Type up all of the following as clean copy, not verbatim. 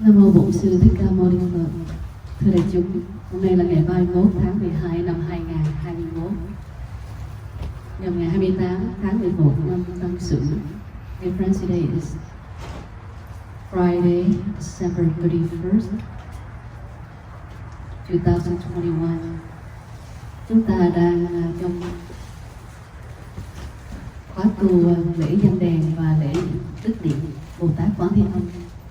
Nam mô Bổn Sư Thích Ca Mâu Ni Phật. Thưa đại chúng, hôm nay là ngày 31 tháng 12 năm 2021, nhằm ngày 28 tháng 11 năm Tân Sửu. Dear friends, today is Friday, December 31st, 2021. Chúng ta đang trong khóa tu lễ Dâng đèn và lễ Đức Niệm Bồ Tát Quán Thiên Âm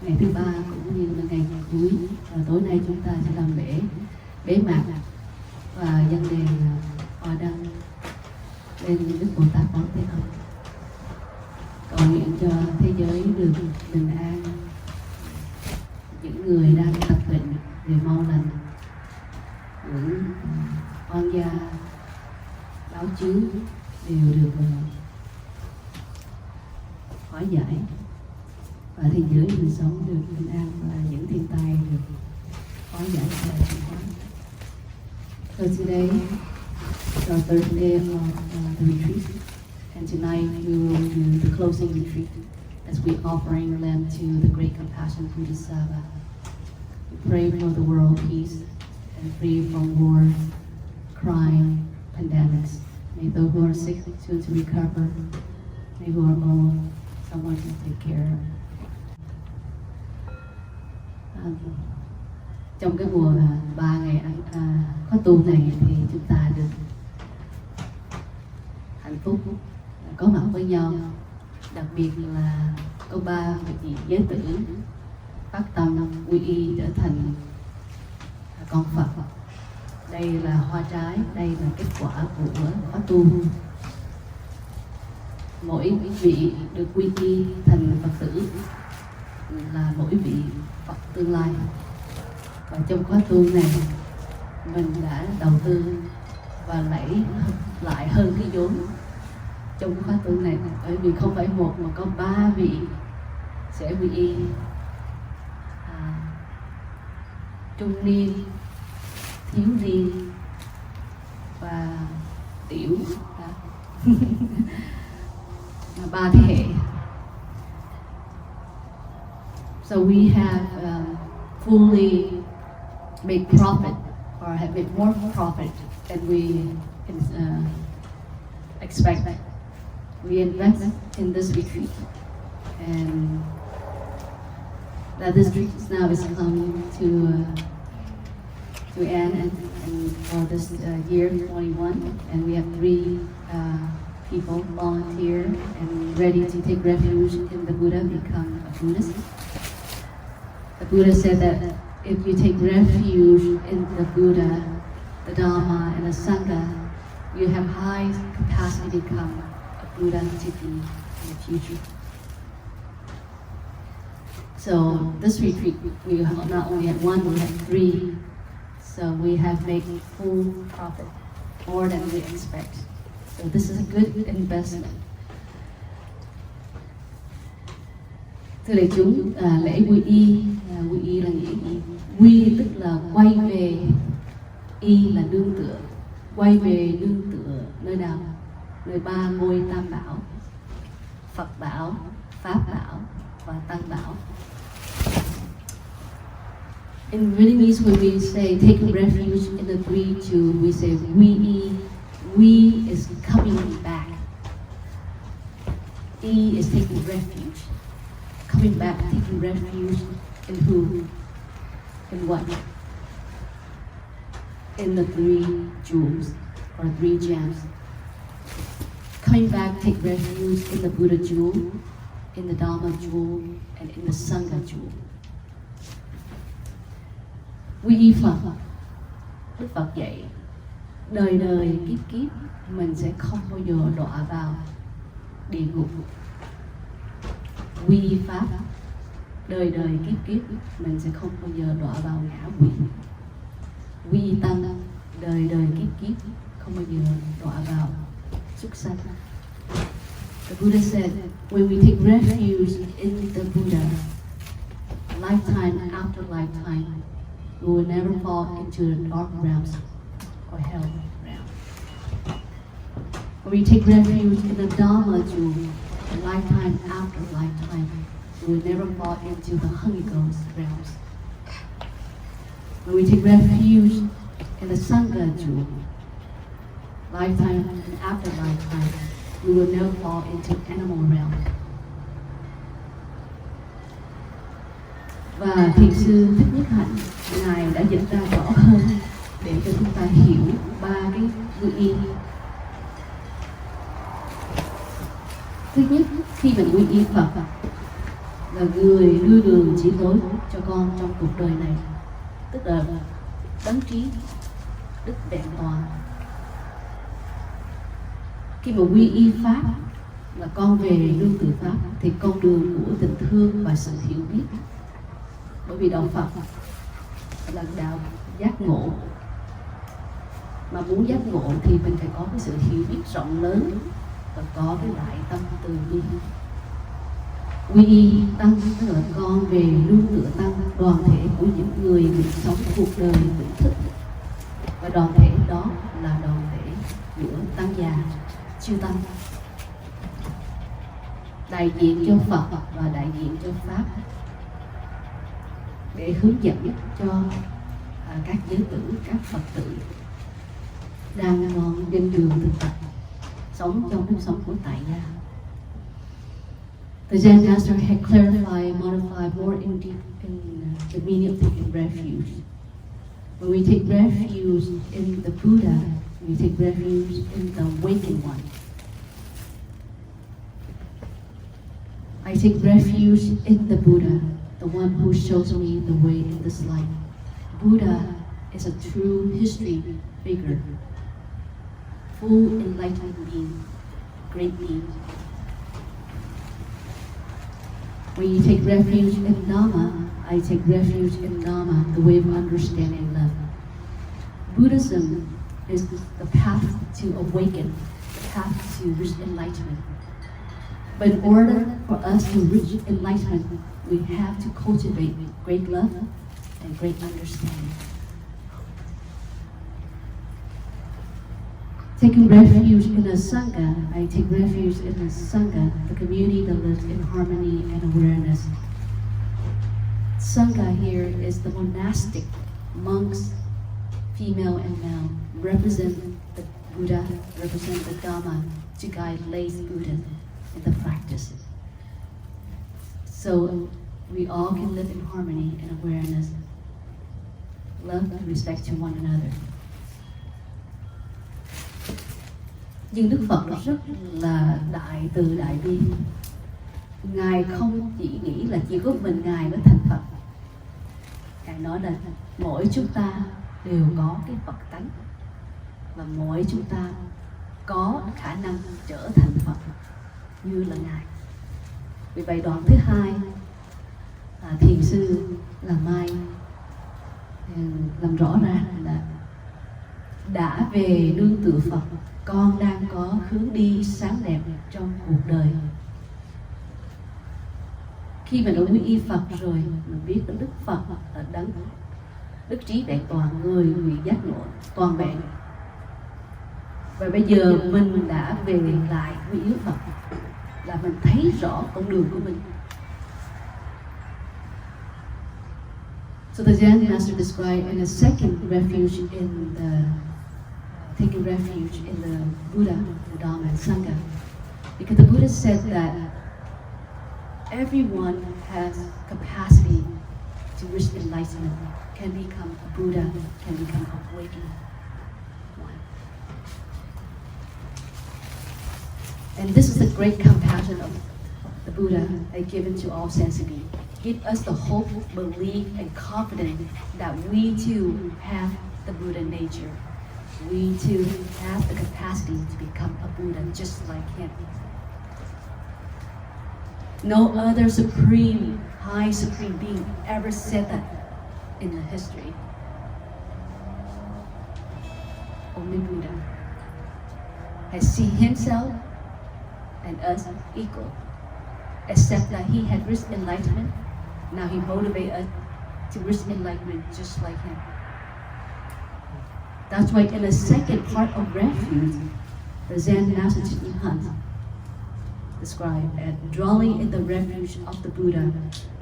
ngày thứ ba cũng như là ngày cuối, và tối nay chúng ta sẽ làm lễ bế mạc và dâng đèn hoa đăng lên Đức Bồ Tát Quán Thiên Âm, cầu nguyện cho thế giới được bình an, những người đang tập bệnh về mau lành, những oan gia báo chướng đều được hóa giải, và thế giới mình sống được bình an và những thiên tai được hóa giải và chuyển hóa. So today is our third day of the retreat, and tonight we will do the closing retreat as we offering lamp to the Great Compassion Bodhisattva. We pray for the world peace and free from war, crime, pandemics. May those who are sick soon to recover. May who are old, someone to take care of. Trong cái mùa 3 ngày khóa tu này thì chúng ta được hạnh phúc có mặt với nhau, đặc biệt là có 3 vị giới tử phát tâm quy y trở thành con Phật. Đây là hoa trái, đây là kết quả của khóa tu. Mỗi vị được quy y thành Phật tử là mỗi vị Phật tương lai. Và trong khóa tu này mình đã đầu tư và lấy lại hơn cái vốn trong khóa tu này, bởi vì không phải một mà có 3 vị sẽ quy y. Trung niên, thiếu niên và tiểu, 3 thế hệ. So we have fully made profit, or have made more profit than we expect. We invest in this retreat, and that this retreat now is coming to end, and for this year 21, and we have 3 people volunteer and ready to take refuge in the Buddha, become a Buddhist. The Buddha said that if you take refuge in the Buddha, the Dharma, and the Sangha, you have high capacity to become a Buddha entity in the future. So this retreat, we not only had 1, we had 3. So we have made full profit, more than we expect. So this is a good investment. Thưa đại chúng, lễ quy y là nghĩa gì? Quy tức là quay về, y là nương tựa, quay về nương tựa nơi nào? Nơi 3 ngôi Tam Bảo: Phật Bảo, Pháp Bảo và Tăng Bảo. In Vietnamese, when we say take refuge in the 3 jewels, we say we is coming back. E is taking refuge. Coming back, taking refuge in who? In what? In the 3 jewels, or 3 gems. Coming back, take refuge in the Buddha jewel, in the Dharma jewel, and in the Sangha jewel. Quy y Phật, Đức Phật dạy đời đời kiếp kiếp mình sẽ không bao giờ đọa vào địa ngục. Quy y Pháp, đời đời kiếp kiếp mình sẽ không bao giờ đọa vào ngã quỷ. Quy y Tăng, đời đời kiếp kiếp không bao giờ đọa vào súc sanh. The Buddha said, when we take refuge in the Buddha, lifetime after lifetime, we will never fall into the dark realms or hell realm. When we take refuge in the Dharma jewel, lifetime after lifetime, we will never fall into the Holy Ghost realms. When we take refuge in the Sangha jewel, lifetime and after lifetime, we will never fall into animal realm. Và thiền sư Thích Nhất Hạnh, ngài đã dịch ra rõ hơn để cho chúng ta hiểu ba cái quy y. Thứ nhất, khi mình quy y Phật là người đưa đường chỉ lối cho con trong cuộc đời này, tức là đấng trí, đức vẹn toàn. Khi mà quy y Pháp là con về nương tựa Pháp thì con đường của tình thương và sự hiểu biết. Bởi vì đạo Phật là đạo giác ngộ, mà muốn giác ngộ thì mình phải có cái sự hiểu biết rộng lớn và có cái đại tâm từ bi. Quy y tăng tức là con về nương tựa tăng, đoàn thể của những người nguyện sống cuộc đời nguyện thức, và đoàn thể đó là đoàn thể của tăng già, chư tăng, đại diện cho Phật và đại diện cho Pháp, để hướng dẫn cho các giới tử, các Phật tử đang còn trên đường thực tập, sống trong cuộc sống của tại gia. The Zen Master had clarified and modified more in deep in the meaning of taking refuge. When we take refuge in the Buddha, we take refuge in the awakened one. I take refuge in the Buddha, the one who shows me the way in this life. Buddha is a true history figure, full enlightened being, great being. When you take refuge in Dharma, I take refuge in Dharma, the way of understanding love. Buddhism is the path to awaken, the path to reach enlightenment. But in order for us to reach enlightenment, we have to cultivate great love and great understanding. Taking refuge in a Sangha, I take refuge in a Sangha, the community that lives in harmony and awareness. Sangha here is the monastic monks, female and male, represent the Buddha, represent the Dharma to guide lay Buddha in the practice. So we all can live in harmony and awareness, love and respect to one another. Nhưng Đức Phật rất là đại từ đại bi. Ngài không chỉ nghĩ là chỉ có mình Ngài mới thành Phật. Ngài nói là mỗi chúng ta đều có cái Phật tánh, và mỗi chúng ta có khả năng trở thành Phật như là Ngài. Vì vậy đoạn thứ hai, thiền sư là Mai làm rõ ra là đã về nương tựa Phật, con đang có hướng đi sáng đẹp trong cuộc đời. Khi mình đã quy y Phật rồi, mình biết đến Đức Phật là đấng đức trí vẹn toàn, người giác ngộ toàn vẹn. Và bây giờ mình đã về lại quy y Phật, là mình thấy rõ con đường của mình. So the Zen Master described in a second refuge in the taking refuge in the Buddha, the Dharma, and Sangha, because the Buddha said that everyone has capacity to reach enlightenment, can become a Buddha, can become awakened one. And this is the great compassion of the Buddha given to all sentient beings. Give us the hope, belief, and confidence that we too have the Buddha nature. We too have the capacity to become a Buddha just like him. No other supreme, high supreme being ever said that in the history. Only Buddha has seen himself and us equal, except that he had reached enlightenment. Now he motivates us to reach enlightenment just like him. That's why in the second part of refuge, the Zen Master described as dwelling in the refuge of the Buddha,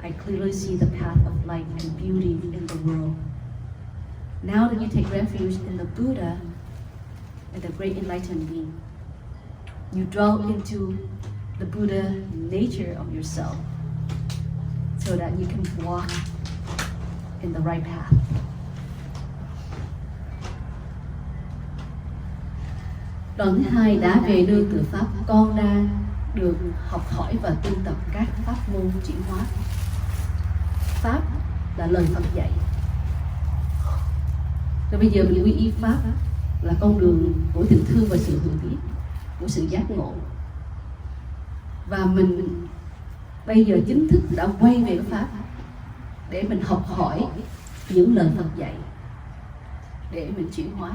I clearly see the path of light and beauty in the world. Now that you take refuge in the Buddha and the great enlightened being, you dwell into the Buddha nature of yourself so that you can walk in the right path. Đoạn thứ hai, đã về nương tựa Pháp, con đang được học hỏi và tu tập các pháp môn chuyển hóa. Pháp là lời Phật dạy. Rồi bây giờ mình quy y Pháp là con đường của tình thương và sự hiểu biết, của sự giác ngộ. Và mình bây giờ chính thức đã quay về cái Pháp để mình học hỏi những lời Phật dạy để mình chuyển hóa.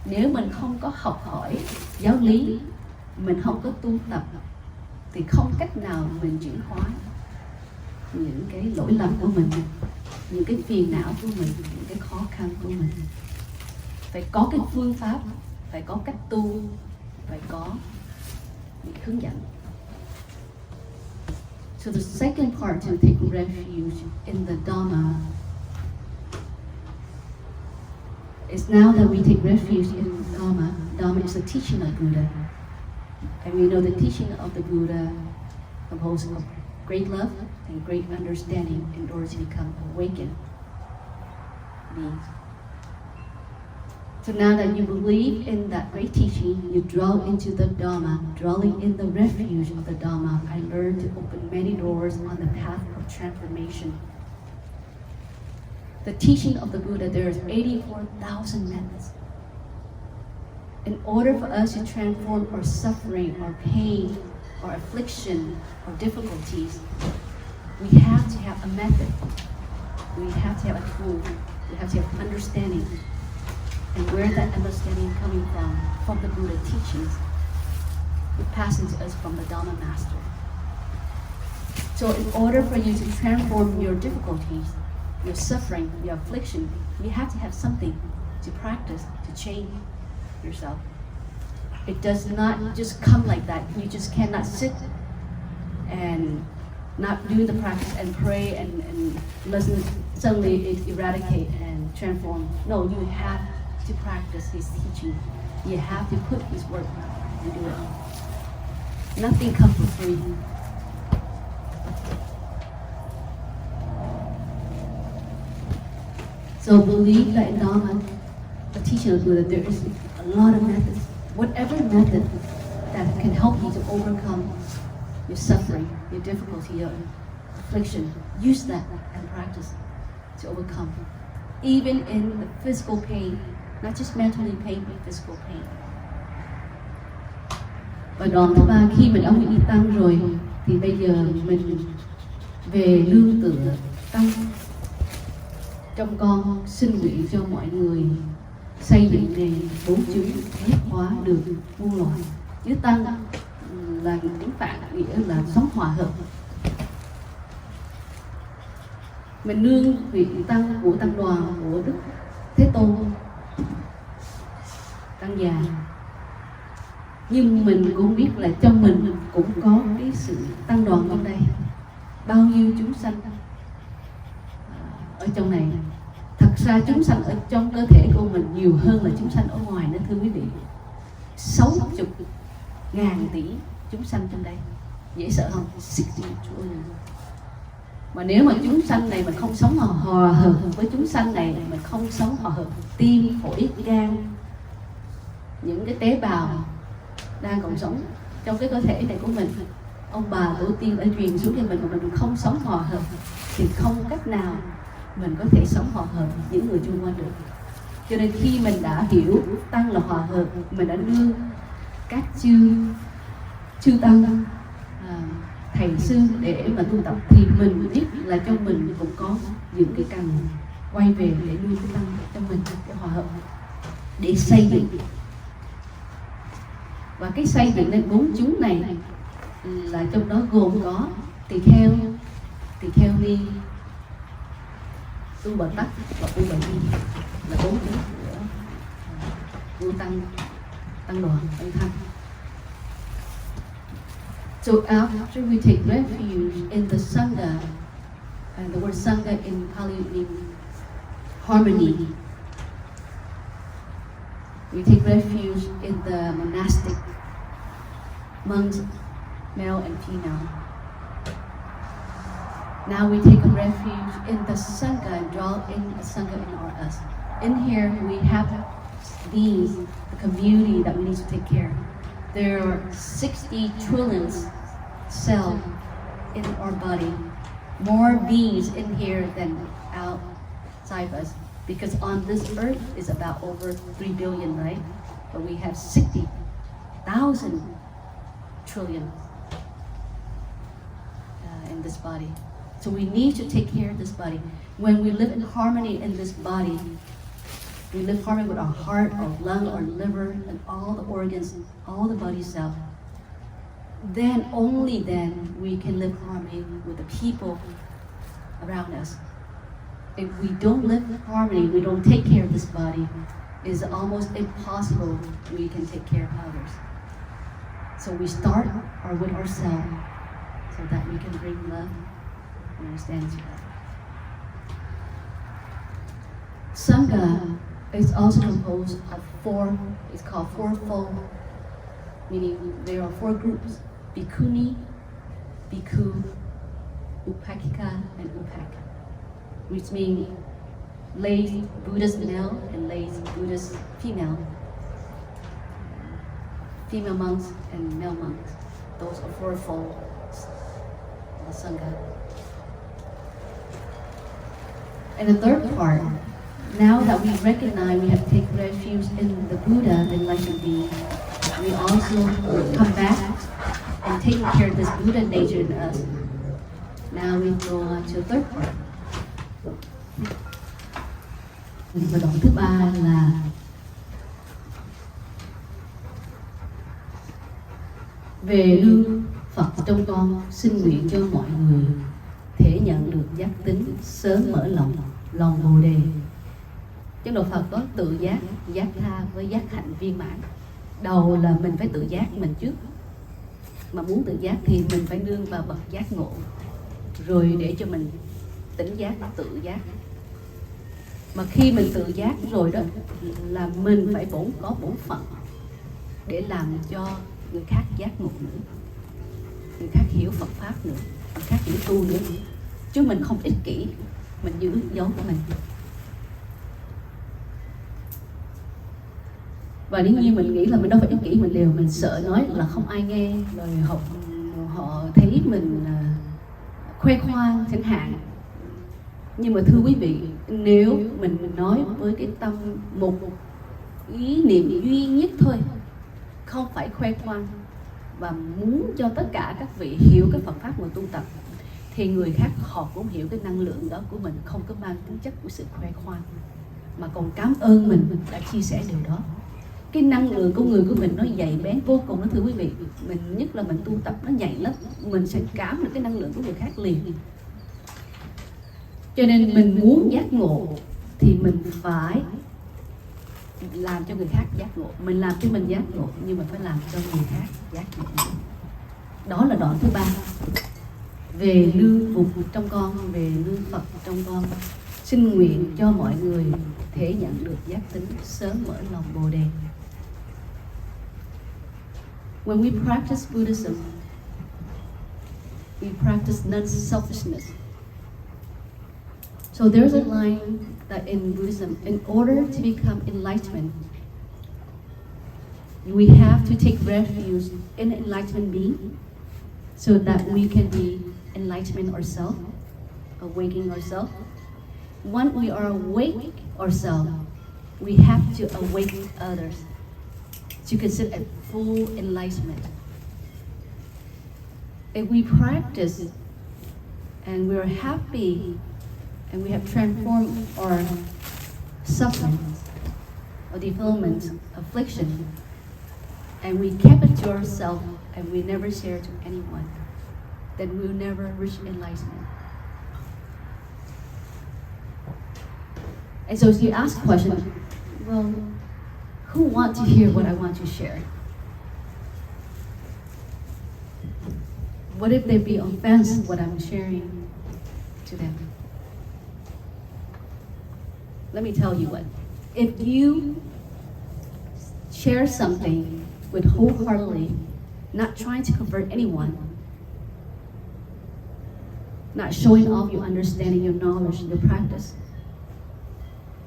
Nếu mình không có học hỏi giáo lý, mình không có tu tập thì không cách nào mình chuyển hóa những cái lỗi lầm của mình, những cái phiền não của mình, những cái khó khăn của mình. Phải có cái phương pháp, phải có cách tu, phải có những hướng dẫn. So the second part to take refuge in the Dharma is now that we take refuge in Dharma. Dharma is the teaching of Buddha. And we know the teaching of the Buddha composed of great love and great understanding in order to become awakened beings. So now that you believe in that great teaching, you draw into the Dharma, dwelling in the refuge of the Dharma. I learned to open many doors on the path of transformation. The teaching of the Buddha, there is 84,000 methods. In order for us to transform our suffering, our pain, our affliction, our difficulties, we have to have a method. We have to have a tool. We have to have understanding. And where that understanding coming from the Buddha teachings, it passes to us from the Dharma Master. So in order for you to transform your difficulties, your suffering, your affliction, you have to have something to practice, to change yourself. It does not just come like that. You just cannot sit and not do the practice and pray and listen, suddenly it eradicate and transform. No, you have to practice his teaching. You have to put his work and do it. Nothing comes for free. So believe that in Dharma, the teaching of Buddha, there is a lot of methods. Whatever method that can help you to overcome your suffering, your difficulty, your affliction, use that and practice to overcome. Even in the physical pain, not just mentally pain, but physical pain. Và đoạn thứ ba, khi mình đã quy y tăng rồi, thì bây giờ mình về nương tựa tăng. Trong con xin nguyện cho mọi người xây dựng nền bốn chứng hết hóa được muôn loài. Chữ tăng là tiếng Phạn, nghĩa là sống hòa hợp. Mình nương vị tăng của tăng đoàn của Đức Thế Tôn, tăng già. Nhưng mình cũng biết là trong mình cũng có cái sự tăng đoàn trong đây. Bao nhiêu chúng sanh ở trong này. Thật ra chúng sanh ở trong cơ thể của mình nhiều hơn là chúng sanh ở ngoài nữa, thưa quý vị. 60.000 tỷ chúng sanh trong đây. Dễ sợ không? 60 trillion. Mà nếu mà chúng sanh này mà không sống hòa hợp với chúng sanh này, mà không sống hòa hợp tim, phổi, gan, những cái tế bào đang còn sống trong cái cơ thể này của mình, ông bà tổ tiên đã truyền xuống cho mình mà mình không sống hòa hợp thì không cách nào mình có thể sống hòa hợp với những người chung quanh được. Cho nên khi mình đã hiểu tăng là hòa hợp, mình đã nương các chư tăng, thầy sư để mà tu tập, thì mình biết là trong mình cũng có những cái cần quay về để nuôi cái tăng trong mình để hòa hợp, để xây dựng. Và cái xây dựng nên bốn chúng này là trong đó gồm có tỳ kheo ni, tu bờ tắc và tu bờ ni, là bốn chúng của tăng đoàn tăng thanh. So after we take refuge in the Sangha, and the word Sangha in Pali means harmony. We take refuge in the monastic monks, male and female. Now we take a refuge in the Sangha and draw in a Sangha in our us. In here we have these, the community that we need to take care. There are 60 trillion cells in our body. More beings in here than outside of us. Because on this earth is about over 3 billion, right? But we have 60,000 trillion in this body. So we need to take care of this body. When we live in harmony in this body, we live harmony with our heart, our lung, our liver, and all the organs, all the body cells. Then, only then, we can live harmony with the people around us. If we don't live in harmony, we don't take care of this body, it's almost impossible we can take care of others. So we start with ourselves so that we can bring love and understanding to others. Sangha is also composed of it's called fourfold, meaning there are 4 groups: Bhikkhuni, Bhikkhu, Upakika, and Upak, which means lay Buddhist male and lay Buddhist female, female monks and male monks. Those are fourfold Sangha. And the third part, now that we recognize we have to take refuge in the Buddha, the enlightened being, we also come back and take care of this Buddha nature in us. Now we go on to the third part. Và đoạn thứ 3 là về nương Phật trong con, xin nguyện cho mọi người thể nhận được giác tính, sớm mở lòng Bồ đề. Trong đạo Phật có tự giác, giác tha với giác hạnh viên mãn. Đầu là mình phải tự giác mình trước. Mà muốn tự giác thì mình phải nương vào bậc giác ngộ, rồi để cho mình tỉnh giác, tự giác. Mà khi mình tự giác rồi đó là mình phải có bổn phận để làm cho người khác giác ngộ nữa, người khác hiểu Phật Pháp nữa, người khác hiểu tu nữa. Chứ mình không ích kỷ, mình giữ dấu của mình. Và nếu như mình nghĩ là mình đâu phải ích kỷ, mình đều mình sợ nói là không ai nghe, rồi họ thấy mình khoe khoang chẳng hạn. Nhưng mà thưa quý vị, nếu mình nói với cái tâm một ý niệm duy nhất thôi, không phải khoe khoang và muốn cho tất cả các vị hiểu cái Phật Pháp mà tu tập, thì người khác họ cũng hiểu cái năng lượng đó của mình, không có mang tính chất của sự khoe khoang, mà còn cảm ơn mình đã chia sẻ điều đó. Cái năng lượng của người của mình nó dày bén vô cùng đó thưa quý vị. Mình nhất là mình tu tập nó nhạy lắm, mình sẽ cảm được cái năng lượng của người khác liền. Cho nên mình muốn giác ngộ thì mình phải làm cho người khác giác ngộ. Mình làm cho mình giác ngộ, nhưng mà phải làm cho người khác giác ngộ. Đó là đoạn thứ 3. Về nương Phật trong con, về nương Phật trong con, xin nguyện cho mọi người thể nhận được giác tính, sớm mở lòng Bồ đề. When we practice Buddhism, we practice non-selfishness. So there's a line that in Buddhism, in order to become enlightenment, we have to take refuge in enlightenment being so that we can be enlightenment ourselves, awakening ourselves. Once we are awake ourselves, we have to awaken others to consider a full enlightenment. If we practice and we are happy and we have transformed our suffering or development, affliction, and we kept it to ourselves and we never share it to anyone, then we'll never reach enlightenment. And so you ask the question, well, who want to hear what I want to share? What if they be offense what I'm sharing to them? Let me tell you what. If you share something with wholeheartedly, not trying to convert anyone, not showing off your understanding, your knowledge, your practice,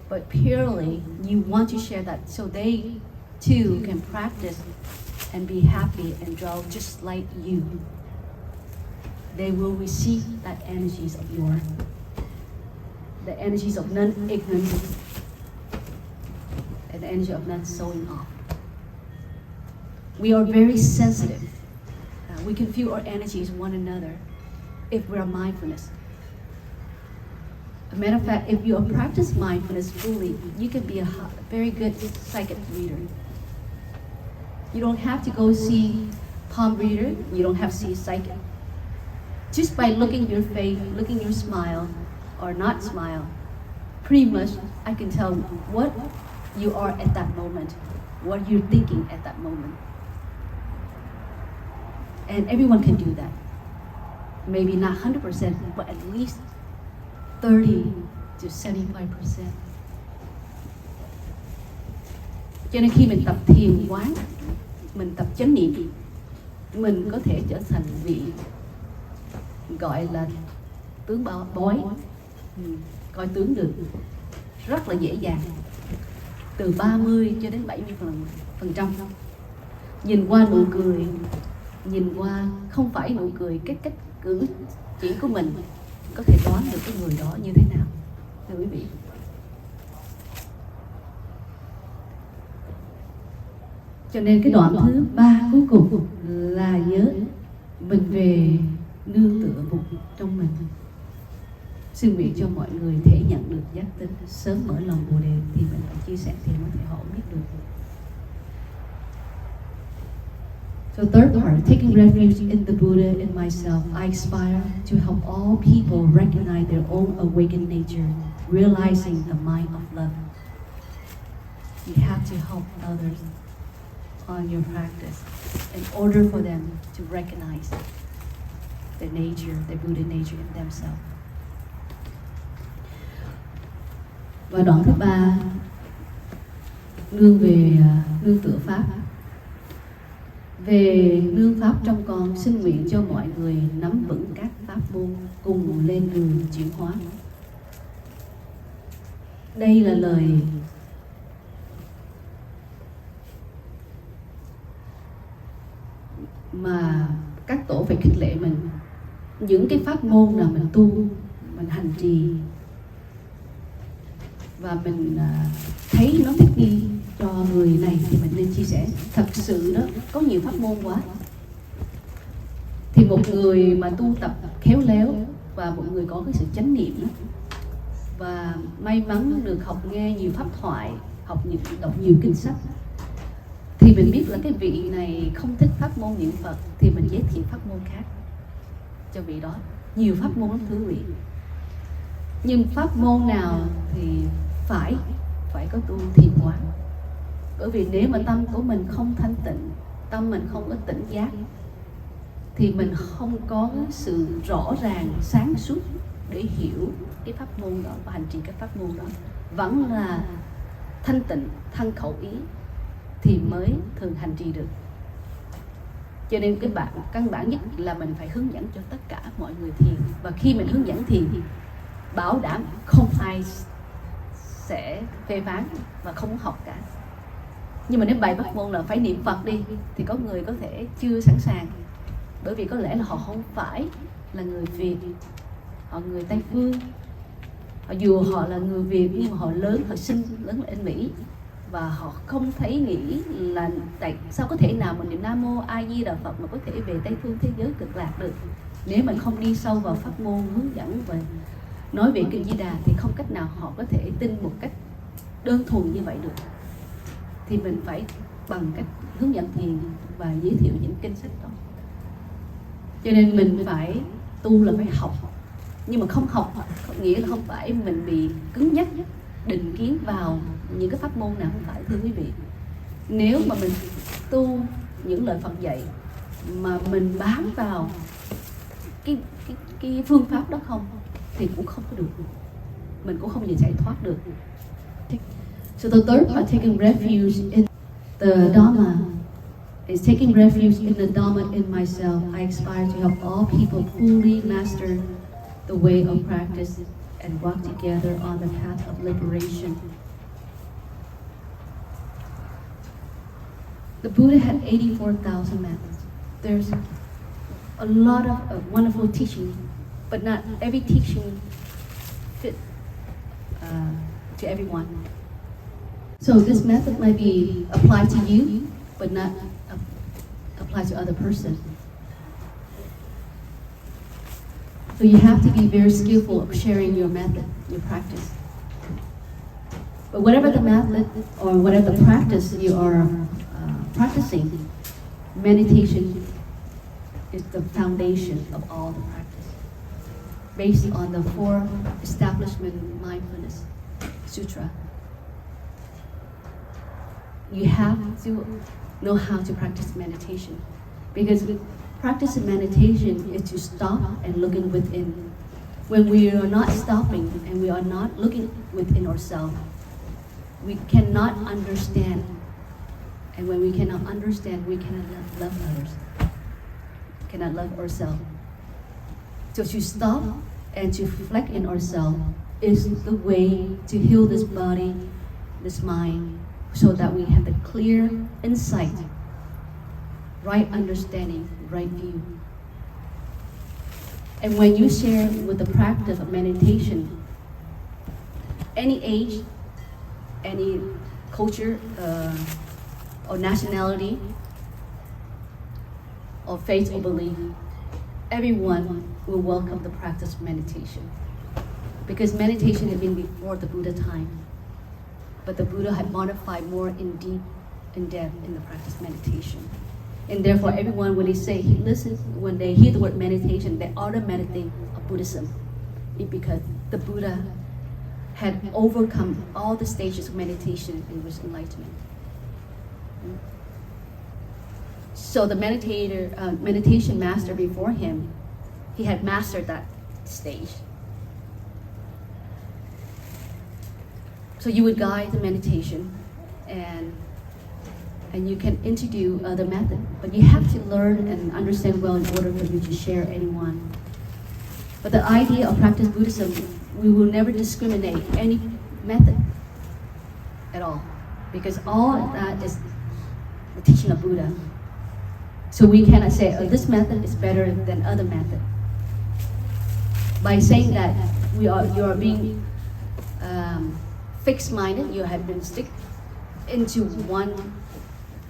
but purely you want to share that so they too can practice and be happy and draw just like you, they will receive that energies of the energies of non-ignorance and the energy of non-showing off. We are very sensitive. We can feel our energies one another if we are mindfulness. As a matter of fact, if you practice mindfulness fully, you can be a very good psychic reader. You don't have to go see palm reader. You don't have to see psychic. Just by looking your face, looking your smile, or not smile, pretty much I can tell what you are at that moment, what you're thinking at that moment. And everyone can do that. Maybe not 100%, but at least 30 to 75%. Cho nên khi mình tập thiền quán, mình tập chánh niệm, mình có thể trở thành vị gọi là tướng bói, coi tướng được rất là dễ dàng, từ 30 cho đến 70%. Nhìn qua nụ cười, nhìn qua không phải nụ cười, cái cách cử chỉ của mình có thể đoán được cái người đó như thế nào, thưa quý vị. Cho nên cái đoạn thứ 3 cuối cùng là nhớ mình về nương tựa một trong mình. Xin nguyện cho mọi người thể nhận được giác tính, sớm mở lòng Bồ Đề thì mình phải chia sẻ thì mới thể họ biết được. So third part, taking refuge in the Buddha and myself, I aspire to help all people recognize their own awakened nature, realizing the mind of love. You have to help others on your practice in order for them to recognize their nature, their Buddha nature in themselves. Và đoạn thứ 3, nương về nương tựa Pháp. Về nương Pháp trong con, xin nguyện cho mọi người nắm vững các pháp môn cùng lên đường chuyển hóa. Đây là lời mà các tổ phải khích lệ mình. Những cái pháp môn nào mình tu, mình hành trì và mình thấy nó thích nghi cho người này thì mình nên chia sẻ. Thật sự đó, có nhiều pháp môn quá. Thì một người mà tu tập khéo léo và một người có cái sự chánh niệm đó, và may mắn được học nghe nhiều pháp thoại, đọc nhiều kinh sách, thì mình biết là cái vị này không thích pháp môn niệm Phật thì mình giới thiệu pháp môn khác cho vị đó. Nhiều pháp môn lắm thưa quý vị. Nhưng pháp môn nào thì phải có tu thiền quán. Bởi vì nếu mà tâm của mình không thanh tịnh, tâm mình không có tỉnh giác, thì mình không có sự rõ ràng, sáng suốt để hiểu cái pháp môn đó và hành trì cái pháp môn đó. Vẫn là thanh tịnh, thân khẩu ý thì mới thường hành trì được. Cho nên cái căn bản nhất là mình phải hướng dẫn cho tất cả mọi người thiền. Và khi mình hướng dẫn thiền thì bảo đảm không ai sẽ phê phán và không học cả. Nhưng mà nếu bài pháp môn là phải niệm Phật đi thì có người có thể chưa sẵn sàng. Bởi vì có lẽ là họ không phải là người Việt, họ người Tây Phương. Dù họ là người Việt nhưng mà họ sinh lớn ở Mỹ. Và họ không thấy nghĩ là tại sao có thể nào mà niệm Nam Mô A Di Đà Phật mà có thể về Tây Phương thế giới cực lạc được. Nếu mình không đi sâu vào pháp môn hướng dẫn và nói về kinh Di Đà thì không cách nào họ có thể tin một cách đơn thuần như vậy được. Thì mình phải bằng cách hướng dẫn thiền và giới thiệu những kinh sách đó. Cho nên mình phải tu là phải học. Nhưng mà không học nghĩa là không phải mình bị cứng nhắc định kiến vào những cái pháp môn nào, không phải thưa quý vị. Nếu mà mình tu những lời Phật dạy mà mình bám vào cái phương pháp đó không thì cũng không có được, mình cũng không thể giải thoát được. So the third part, taking refuge in the Dharma, is taking refuge in the Dharma in myself. I aspire to help all people fully master the way of practice and walk together on the path of liberation. The Buddha had 84,000 methods. There's a lot of wonderful teaching, but not every teaching fit to everyone. So this method might be applied to you, but not applied to other person. So you have to be very skillful of sharing your method, your practice. But whatever the method or whatever the practice you are practicing, meditation is the foundation of all the practice, based on the 4 establishment mindfulness sutra. You have to know how to practice meditation, because practice of meditation is to stop and looking within. When we are not stopping and we are not looking within ourselves, we cannot understand. And when we cannot understand, we cannot love others, cannot love ourselves. So to stop and to reflect in ourselves is the way to heal this body, this mind, so that we have the clear insight, right understanding, right view. And when you share with the practice of meditation, any age, any culture, or nationality, or faith or belief, everyone will welcome the practice of meditation. Because meditation had been before the Buddha time, but the Buddha had modified more in depth in the practice of meditation. And therefore everyone, when they say, listen, when they hear the word meditation, they automatically think of Buddhism. It's because the Buddha had overcome all the stages of meditation and was enlightenment. So the meditation master before him, he had mastered that stage. So you would guide the meditation, and you can introduce other method, but you have to learn and understand well in order for you to share anyone. But the idea of practice Buddhism, we will never discriminate any method at all, because all of that is the teaching of Buddha. So we cannot say, oh, this method is better than other method. By saying that you are being fixed-minded, you have been stick into one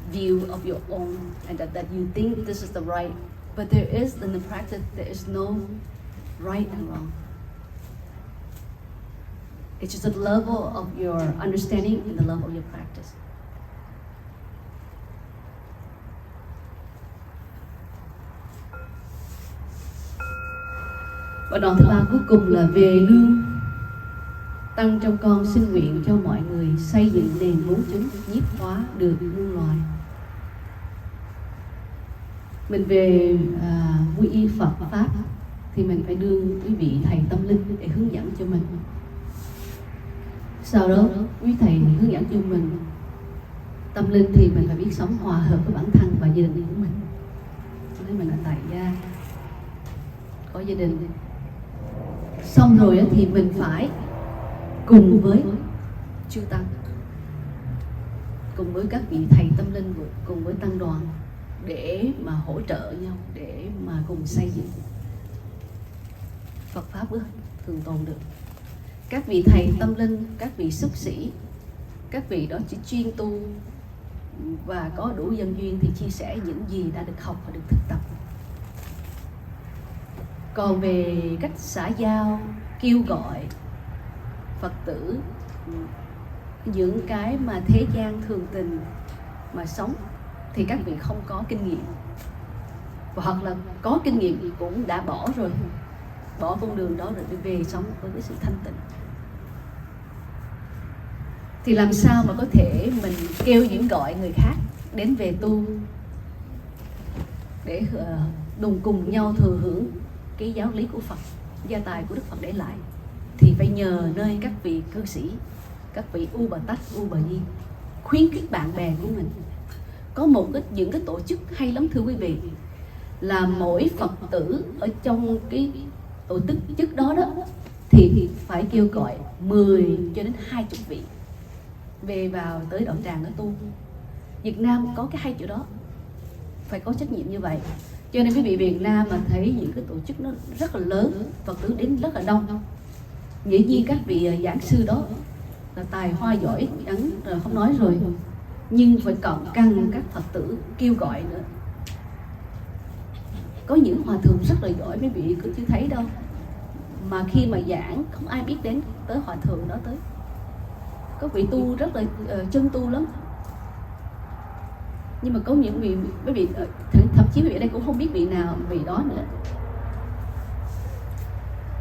view of your own, and that you think this is the right, but there is, in the practice, there is no right and wrong. It's just the level of your understanding and the level of your practice. Và đoạn thứ 3 cuối cùng là về nương. Tăng trong con xin nguyện cho mọi người xây dựng nền 4 chứng nhiếp hóa được muôn loài. Mình về quy y Phật Pháp thì mình phải đưa quý vị thầy tâm linh để hướng dẫn cho mình. Sau đó quý thầy hướng dẫn cho mình tâm linh thì mình phải biết sống hòa hợp với bản thân và gia đình của mình. Cho nên mình là tại gia, có gia đình. Xong rồi thì mình phải cùng với chư tăng, cùng với các vị thầy tâm linh, cùng với tăng đoàn để mà hỗ trợ nhau, để mà cùng xây dựng Phật Pháp thường tồn được. Các vị thầy tâm linh, các vị xuất sĩ, các vị đó chỉ chuyên tu và có đủ nhân duyên thì chia sẻ những gì đã được học và được thực tập. Còn về cách xã giao, kêu gọi Phật tử, những cái mà thế gian thường tình mà sống thì các vị không có kinh nghiệm, hoặc là có kinh nghiệm cũng đã bỏ rồi, bỏ con đường đó rồi đi về sống với cái sự thanh tịnh. Thì làm sao mà có thể mình kêu những gọi người khác đến về tu để cùng nhau thừa hưởng cái giáo lý của Phật, gia tài của Đức Phật để lại, thì phải nhờ nơi các vị cư sĩ, các vị U Bà Tát, U Bà Di khuyến khích bạn bè của mình. Có những cái tổ chức hay lắm thưa quý vị, là mỗi Phật tử ở trong cái tổ chức đó thì phải kêu gọi 10 cho đến 20 vị về vào tới đạo tràng ở tu. Việt Nam có cái hay chỗ đó, phải có trách nhiệm như vậy. Cho nên quý vị Việt Nam mà thấy những cái tổ chức nó rất là lớn, Phật tử đến rất là đông, dĩ nhiên các vị giảng sư đó là tài hoa giỏi ấn rồi không nói rồi, nhưng phải cần các Phật tử kêu gọi nữa. Có những hòa thượng rất là giỏi, quý vị cứ chưa thấy đâu, mà khi mà giảng không ai biết đến tới hòa thượng đó tới. Có vị tu rất là chân tu lắm, nhưng mà có những vị quý vị thậm chí quý vị ở đây cũng không biết vị nào vị đó nữa.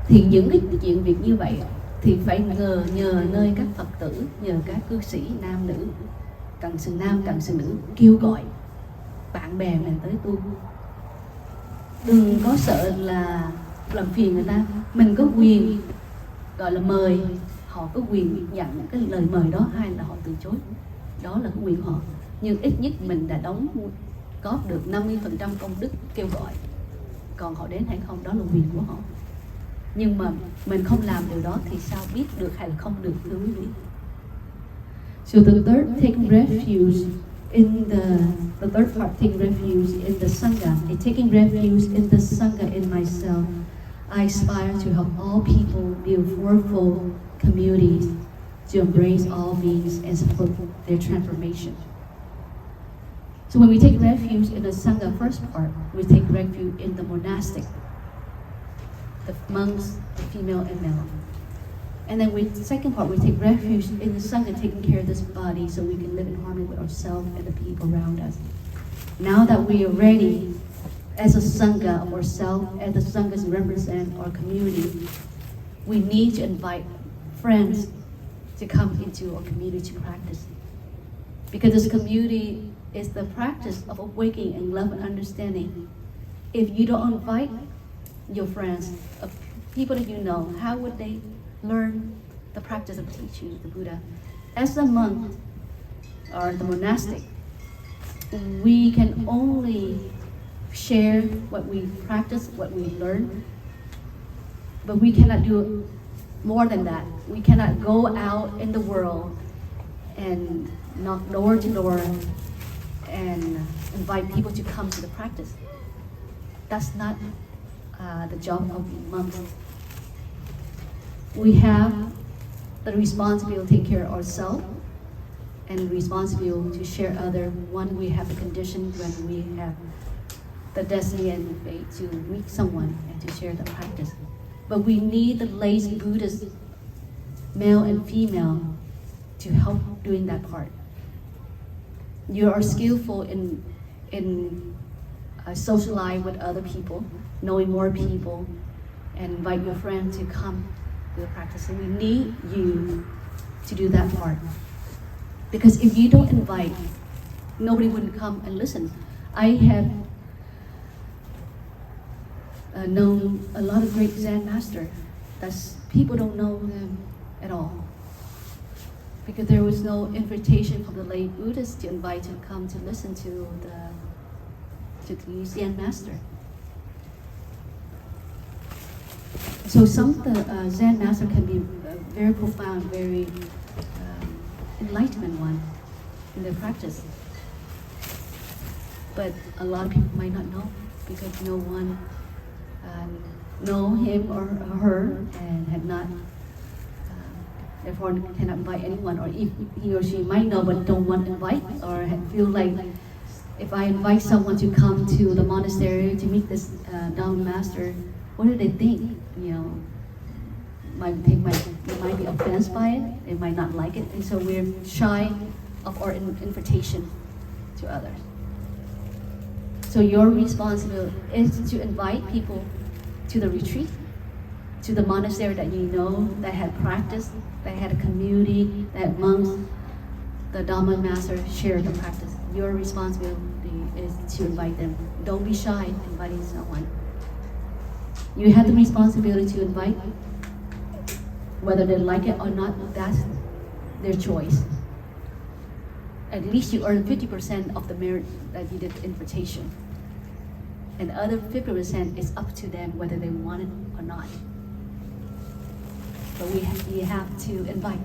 Thì những cái chuyện việc như vậy thì phải nhờ nơi các Phật tử, nhờ các cư sĩ nam nữ, cận sự nam cận sự nữ kêu gọi bạn bè mình tới tu. Đừng có sợ là làm phiền người ta. Mình có quyền gọi là mời, họ có quyền nhận cái lời mời đó hay là họ từ chối, đó là cái quyền họ. Nhưng ít nhất mình đã đóng góp được 50% công đức kêu gọi. Còn họ đến hay không đó là quyền của họ. Nhưng mà mình không làm điều đó thì sao biết được hay là không được, thưa quý vị. So the third, taking refuge in the third part, taking refuge in the Sangha. And taking refuge in the Sangha in myself, I aspire to help all people build fourfold communities to embrace all beings and support their transformation. So when we take refuge in the Sangha first part, we take refuge in the monastic, the monks, the female and male. And then the second part, we take refuge in the Sangha, taking care of this body so we can live in harmony with ourselves and the people around us. Now that we are ready as a Sangha of ourselves, as the Sanghas represent our community, we need to invite friends to come into our community to practice. Because this community is the practice of awakening and love and understanding. If you don't invite your friends, people that you know, how would they learn the practice of teaching the Buddha? As a monk or the monastic, we can only share what we practice, what we learn, but we cannot do more than that. We cannot go out in the world and knock door to door and invite people to come to the practice. That's not the job of monks. We have the responsibility to take care of ourselves and responsibility to share other. One, we have the condition when we have the destiny and fate to meet someone and to share the practice. But we need the lazy Buddhists, male and female, to help doing that part. You are skillful in socialize with other people, knowing more people, and invite your friend to come to the practice. And we need you to do that part. Because if you don't invite, nobody would come and listen. I have known a lot of great Zen masters that people don't know them at all. Because there was no invitation from the lay Buddhists to invite to come to listen to the Zen master. So some of the Zen master can be very profound, very enlightenment one in their practice. But a lot of people might not know because no one know him or her and have not, therefore cannot invite anyone, or if he or she might know but don't want to invite, or feel like if I invite someone to come to the monastery to meet this Dharma master, what do they think? You know, they might be offended by it, they might not like it, and so we're shy of our invitation to others. So your responsibility is to invite people to the retreat, to the monastery that you know, that had practice, that had a community, that had monks, the Dharma master shared the practice. Your responsibility is to invite them. Don't be shy inviting someone. You have the responsibility to invite, whether they like it or not, that's their choice. At least you earn 50% of the merit that you did the invitation. And the other 50% is up to them whether they want it or not. But you have to invite.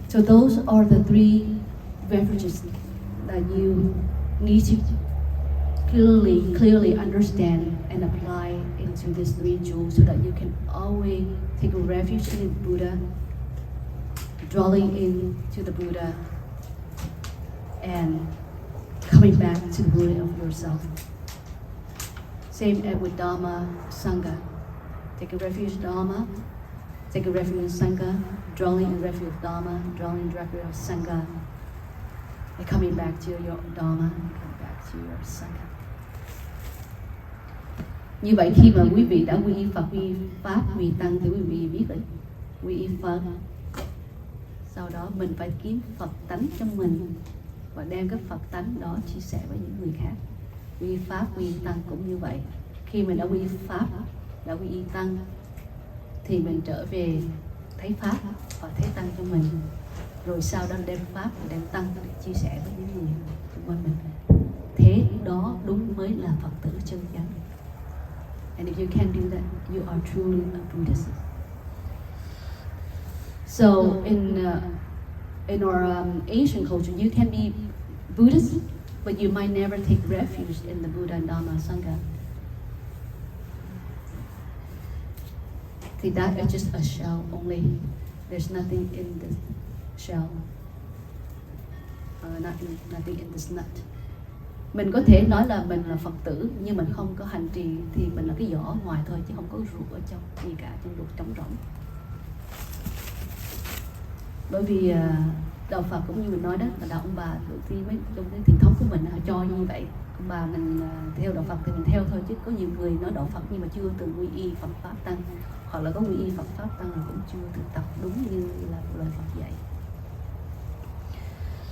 So those are the 3 refuges that you need to clearly understand and apply into these 3 jewels so that you can always take a refuge in Buddha, drawing into the Buddha, and coming back to the Buddha of yourself. Same as with Dharma, Sangha. Take a refuge in Dharma, take a refuge in Sangha, drawing in refuge of Dharma, drawing in refuge of Sangha, and coming back to your Dharma, and coming back to your Sangha. Như vậy khi mà quý vị đã quy y Phật, quy y Pháp, quy y Tăng thì quý vị biết rồi, quy y Phật. Sau đó mình phải kiếm Phật tánh trong mình và đem cái Phật tánh đó chia sẻ với những người khác. Quy y Pháp, quy y Tăng cũng như vậy. Khi mình đã quy y Pháp, đã quy y Tăng thì mình trở về thấy Pháp và thấy Tăng trong mình. Rồi sau đó đem Pháp và đem Tăng để chia sẻ với những người xung quanh mình. Thế đó đúng mới là Phật tử chân chánh. And if you can do that, you are truly a Buddhist. So in our Asian culture, you can be Buddhist, but you might never take refuge in the Buddha and Dharma Sangha. See, that is just a shell only. There's nothing in the shell. Nothing in this nut. Mình có thể nói là mình là Phật tử, nhưng mình không có hành trì thì mình là cái vỏ ngoài thôi, chứ không có ruột ở trong gì cả, trong ruột trống rỗng. Bởi vì đạo Phật cũng như mình nói đó, là đạo ông bà đầu tiên mấy trong cái truyền thống của mình họ cho như vậy. Ông bà mình theo đạo Phật thì mình theo thôi, chứ có nhiều người nói đạo Phật nhưng mà chưa từng quy y Phật Pháp Tăng, hoặc là có quy y Phật Pháp Tăng là cũng chưa thực tập đúng như là lời Phật dạy.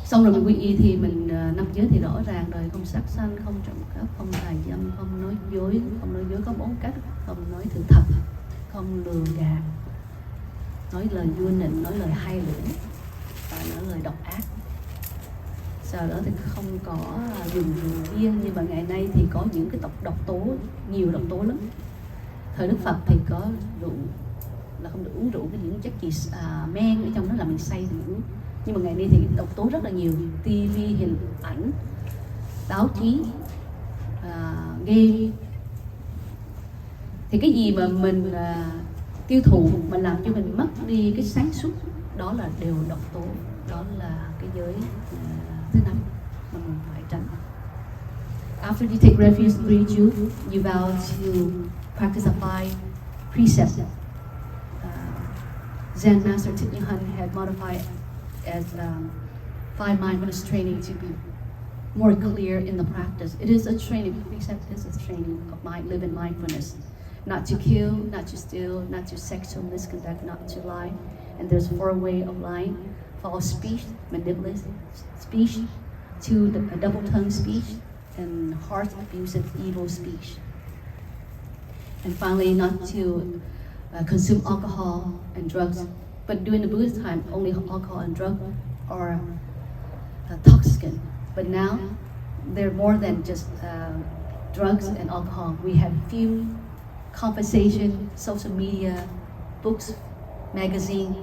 Xong rồi mình quy y thì mình 5 giới thì rõ ràng rồi, không sát sanh, không trộm cắp, không tà dâm, không nói dối có 4 cách, không nói sự thật, không lừa gạt, nói lời vua nịnh, nói lời hay lưỡng và nói lời độc ác. Sau đó thì không có dùng rượu bia, nhưng mà ngày nay thì có những cái độc tố, nhiều độc tố lắm. Thời Đức Phật thì có rượu là không được uống rượu, cái những chất gì men ở trong đó là mình say thì uống. Nhưng mà ngày nay thì độc tố rất là nhiều, TV, hình ảnh, báo chí, game. Thì cái gì mà mình tiêu thụ mà làm cho mình mất đi cái sáng suốt, đó là đều độc tố. Đó là cái giới thứ 5 mà mình phải tránh. After you take refuge in 3 jewels, you vow to practice a 5 precept. Zen Master Thich Nhat Hanh had modified as 5 mindfulness training to be more clear in the practice. It is a training, precept is a training of living mindfulness. Not to kill, not to steal, not to sexual misconduct, not to lie. And there's 4 ways of lying: false speech, manipulative speech, a double-tongued speech, and heart abusive, evil speech. And finally, not to consume alcohol and drugs. But during the Buddhist time, only alcohol and drugs are toxicant. But now, they're more than just drugs and alcohol. We have film, conversation, social media, books, magazine,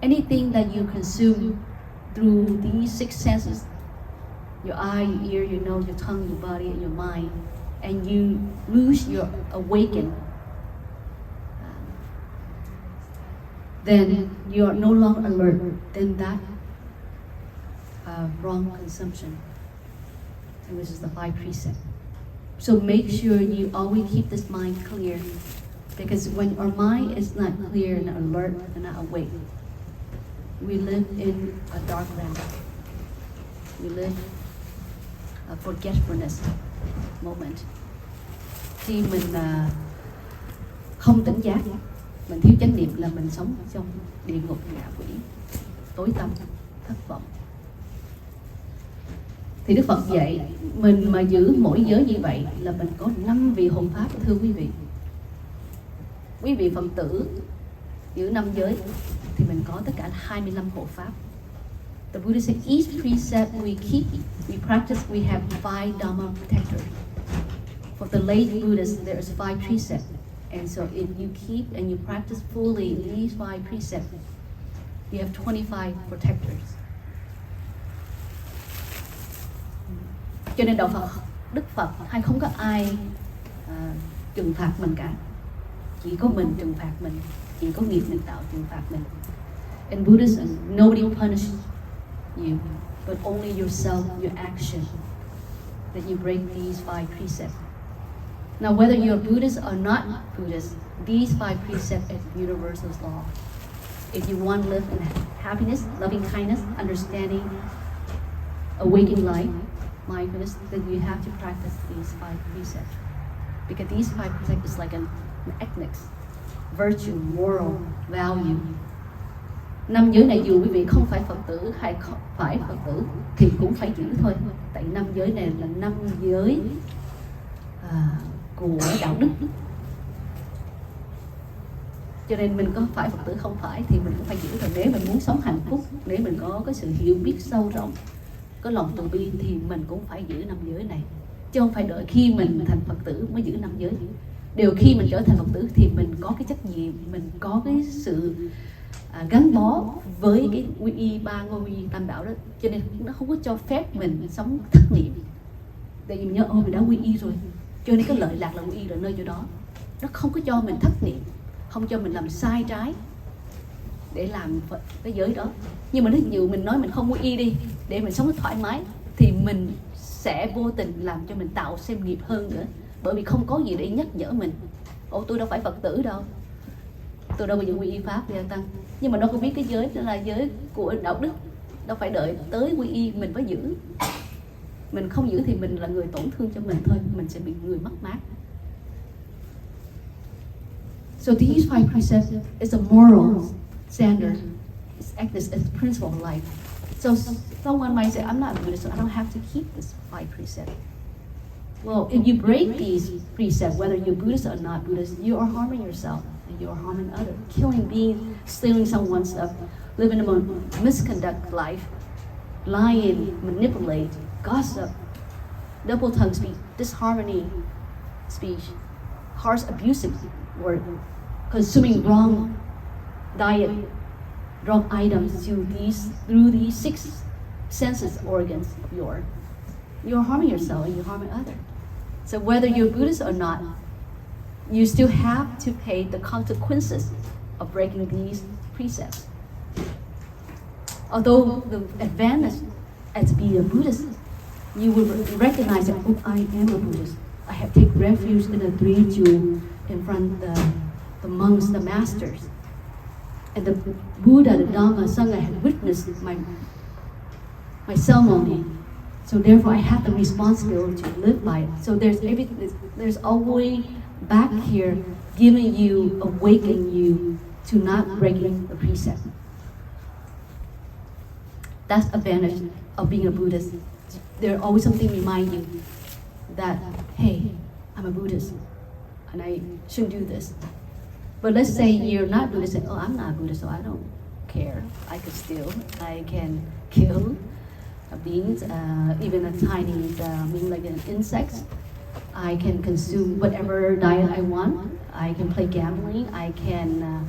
anything that you consume through these 6 senses, your eye, your ear, your nose, your tongue, your body, and your mind, and you lose your awaken, then you are no longer alert, then that wrong consumption, and this is the 5 precepts. So make sure you always keep this mind clear, because when our mind is not clear and alert and not awake, we live in a dark realm. We live a forgetfulness moment. Khi mình không tỉnh giác, mình thiếu chánh niệm là mình sống trong địa ngục ngạ quỷ, tối tăm, thất vọng. Thì Đức Phật dạy mình mà giữ mỗi giới như vậy là mình có 5 vị hộ pháp, thưa quý vị. Quý vị Phật tử giữ 5 giới thì mình có tất cả 25 hộ pháp. The Buddha said each precept we keep, we practice, we have 5 Dharma protectors. For the late Buddhists, there's 5 precepts. And so if you keep and you practice fully these 5 precepts, you have 25 protectors. Cho nên đạo Phật, Đức Phật hay không có ai trừng phạt mình cả. Chỉ có mình trừng phạt mình, chỉ có nghiệp mình tạo trừng phạt mình. In Buddhism, nobody punishes you, but only yourself, your action, that you break these 5 precepts. Now, whether you're Buddhist or not Buddhist, these 5 precepts are universal law. If you want to live in happiness, loving kindness, understanding, awakening life, mindfulness, then you have to practice these 5 precepts. Because these 5 precepts is like an ethics, virtue, moral, value. 5 giới này dù quý vị không phải Phật tử hay không phải Phật tử thì cũng phải giữ thôi. Tại 5 giới này là 5 giới của đạo đức. Cho nên mình có phải Phật tử không phải thì mình cũng phải giữ thôi. Nếu mình muốn sống hạnh phúc, nếu mình có cái sự hiểu biết sâu rộng, có lòng từ bi thì mình cũng phải giữ 5 giới này. Chứ không phải đợi khi mình thành Phật tử mới giữ 5 giới. Điều khi mình trở thành Phật tử thì mình có cái trách nhiệm, mình có cái sự gắn bó với cái Quy Y Ngôi Tam Bảo đó. Cho nên nó không có cho phép mình sống thất niệm. Tại vì mình nhớ mình đã Quy Y rồi, cho nên cái lợi lạc là Quy Y là nơi chỗ đó. Nó không có cho mình thất niệm, không cho mình làm sai trái để làm cái giới đó. Nhưng mà nếu nhiều mình nói mình không Quy Y đi để mình sống thoải mái thì mình sẽ vô tình làm cho mình tạo thêm nghiệp hơn nữa. Bởi vì không có gì để nhắc nhở mình. Tôi đâu phải Phật tử đâu, tôi đâu bao giờ Quy Y Pháp Gia Tăng. Nhưng mà đâu có biết cái giới đó là giới của đạo đức, đâu phải đợi tới Quy Y mình phải giữ. Mình không giữ thì mình là người tổn thương cho mình thôi, mình sẽ bị người mất mát. So these 5 precepts is a moral standard. It's ethics, it's a principle of life. So someone might say, I'm not a Buddhist, so I don't have to keep this 5 precepts. Well, if you break these precepts, whether you're Buddhist or not Buddhist, you are harming yourself and you are harming others. Killing beings, stealing someone's stuff, living a misconduct life, lying, manipulate, gossip, double tongue speech, disharmony speech, harsh abusive word, consuming wrong diet, wrong items through these 6 senses organs of yours. You're harming yourself and you're harming others. So whether you're Buddhist or not, you still have to pay the consequences of breaking these precepts. Although the advantage as being a Buddhist, you will recognize that I am a Buddhist. I have taken refuge in a 3 jewel in front of the monks, the masters. And the Buddha, the Dharma, Sangha had witnessed my ceremony. So therefore, I have the responsibility to live by it. So there's always back here giving you, awakening you to not breaking the precept. That's advantage of being a Buddhist. There's always something to remind you that, hey, I'm a Buddhist and I shouldn't do this. But let's say you're not Buddhist and, I'm not Buddhist, so I don't care. I can steal, I can kill beings, even a tiny being like an insect. I can consume whatever diet I want. I can play gambling. I can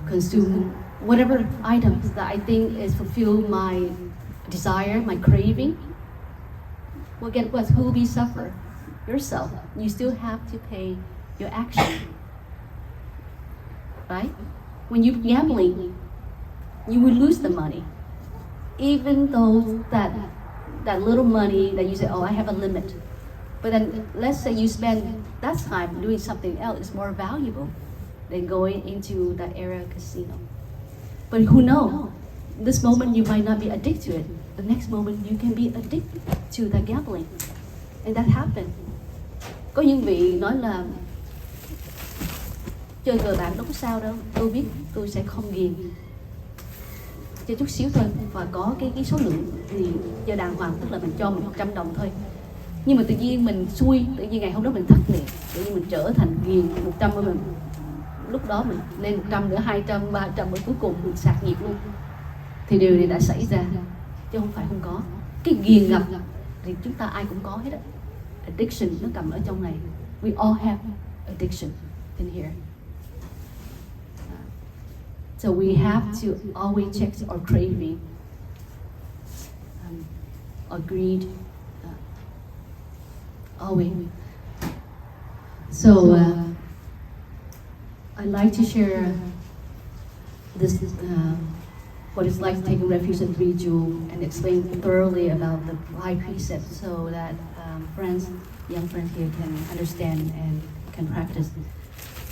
consume whatever items that I think is fulfill my desire, my craving. Well, get what? Who will be suffer? Yourself. You still have to pay your action, right? When you're gambling, you will lose the money. Even though that little money that you say, I have a limit. But then let's say you spend that time doing something else, it's more valuable than going into that area casino. But who knows? This moment you might not be addicted to it. The next moment you can be addicted to that gambling. And that happened. Có những vị nói là chơi cờ bạc đâu có sao đâu, tôi biết tôi sẽ không ghiền. cho chút xíu thôi, và có cái số lượng thì cho đàng hoàng, tức là mình cho 100 đồng thôi. Nhưng mà tự nhiên mình xui, tự nhiên ngày hôm đó mình thất nghiệp, tự nhiên mình trở thành ghiền 100 của mình. Lúc đó mình lên 100 nữa 200, 300 và cuối cùng mình sạc nhiệt luôn. Thì điều này đã xảy ra, chứ không phải không có. Cái ghiền ngập thì chúng ta ai cũng có hết á. Addiction nó cầm ở trong này. We all have addiction in here. So we have to always check our craving, or greed, always. So I'd like to share this, what it's like taking refuge in three jewels, and explain thoroughly about the 5 precepts, so that friends, young friends here can understand and can practice.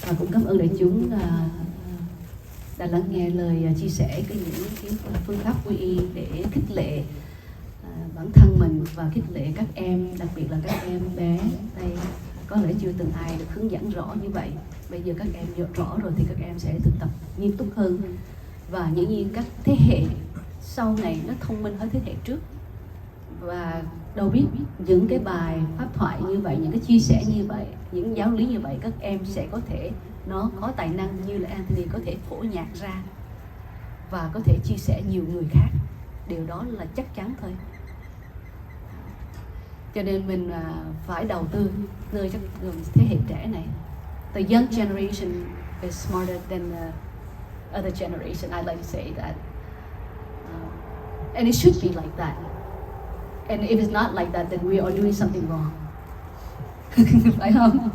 Và cũng cảm ơn đại chúng đã lắng nghe lời chia sẻ những cái phương pháp quy y để khích lệ bản thân mình và khích lệ các em, đặc biệt là các em bé đây. Có lẽ chưa từng ai được hướng dẫn rõ như vậy. Bây giờ các em rõ rồi thì các em sẽ thực tập nghiêm túc hơn. Và dĩ nhiên các thế hệ sau này nó thông minh hơn thế hệ trước. Và đâu biết những cái bài pháp thoại như vậy, những cái chia sẻ như vậy, những giáo lý như vậy, các em sẽ có thể, nó có tài năng như là Anthony có thể phổ nhạc ra và có thể chia sẻ nhiều người khác. Điều đó là chắc chắn thôi. Cho nên mình phải đầu tư nơi các thế hệ trẻ này. The young generation is smarter than the other generation. I like to say that, and it should be like that. And if it's not like that, then we are doing something wrong. Phải không?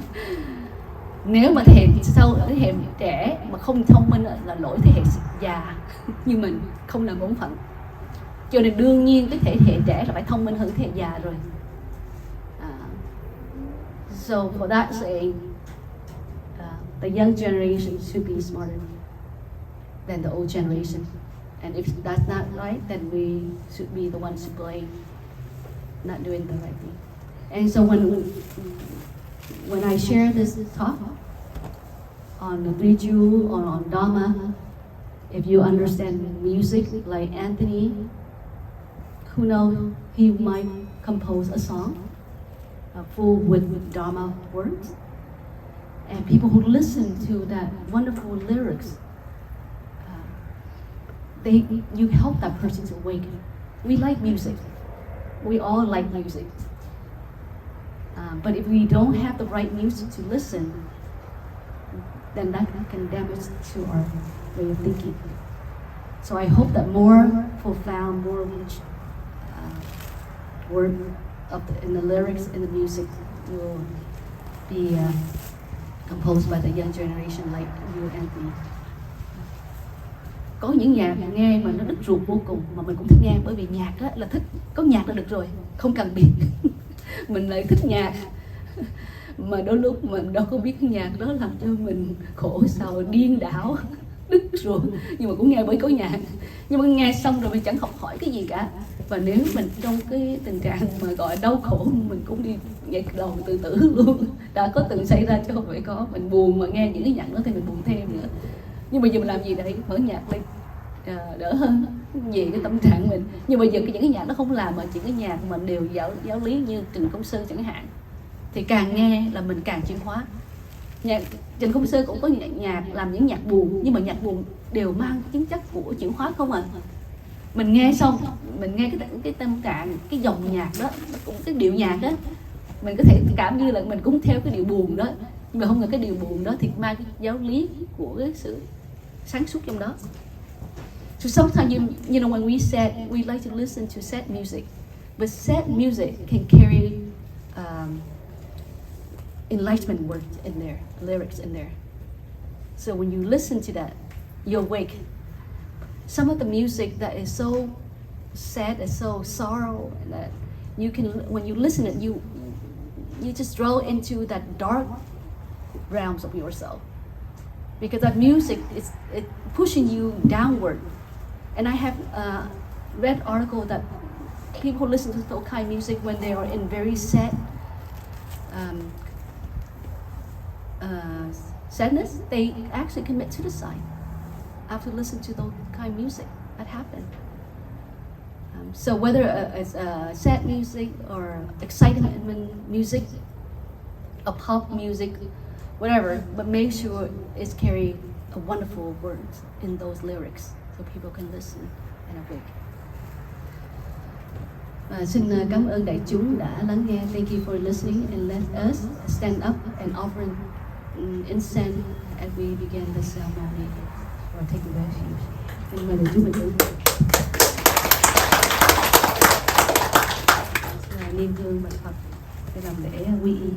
Nếu mà thế hệ trẻ mà không thông minh là lỗi thế hệ già như mình không làm bổn phận. Cho nên đương nhiên cái thế hệ trẻ là phải thông minh hơn thế hệ già rồi. So for that sake, the young generation should be smarter than the old generation. And if that's not right, then we should be the ones to blame, not doing the right thing. And so when I share this talk on the three jewels or on Dharma, if you understand music like Anthony, who knows, he might compose a song full with Dharma words. And people who listen to that wonderful lyrics, you help that person to awaken. We like music. We all like music. But if we don't have the right music to listen, then that can damage to our way of thinking. So I hope that more profound, more rich word in the lyrics, in the music will be composed by the young generation like you, Anthony. Có những nhạc nghe mà nó đứt ruột vô cùng mà mình cũng thích nghe, bởi vì nhạc á là thích, có nhạc là được rồi, không cần biết. Mình lại thích nhạc mà đôi lúc mình đâu có biết nhạc đó làm cho mình khổ sầu điên đảo đứt ruột, nhưng mà cũng nghe bởi có nhạc. Nhưng mà nghe xong rồi mình chẳng học hỏi cái gì cả. Và nếu mình trong cái tình trạng mà gọi đau khổ, mình cũng đi nhảy đầu tự tử luôn. Đã có từng xảy ra chứ không phải có. Mình buồn mà nghe những cái nhạc đó thì mình buồn thêm nữa. Nhưng bây giờ mình làm gì đây? Mở nhạc lên đỡ hơn về cái tâm trạng mình. Nhưng bây giờ những cái nhạc nó không làm, mà chỉ cái nhạc mà đều giáo lý như Trần Công Sơn chẳng hạn, thì càng nghe là mình càng chuyển hóa. Trần Công Sơn cũng có nhạc làm những nhạc buồn, nhưng mà nhạc buồn đều mang tính chất của chuyển hóa không à. Mình nghe xong, mình nghe cái tâm trạng, cái dòng nhạc đó, cũng cái điệu nhạc đó, mình có thể cảm như là mình cũng theo cái điệu buồn đó, nhưng mà không ngờ cái điệu buồn đó thì mang cái giáo lý của cái sự sáng suốt trong đó. So sometimes you know when we like to listen to sad music, but sad music can carry enlightenment words in there, lyrics in there. So when you listen to that, you awake. Some of the music that is so sad and so sorrow that you can, when you listen it, you just draw into that dark realms of yourself, because that music is pushing you downward. And I have read article that people who listen to those kind of music when they are in very sad sadness, they actually commit suicide after listening to those kind of music. that happen. So whether it's sad music or excitement music, a pop music, whatever, but make sure it's carry a wonderful words in those lyrics so people can listen and awake. Xin cảm ơn đại chúng đã lắng nghe. Thank you for listening, and let us stand up and offer incense as we begin the ceremony for taking refuge. Xin mời đại chúng mình niệm hương bạch Phật để làm lễ quy y.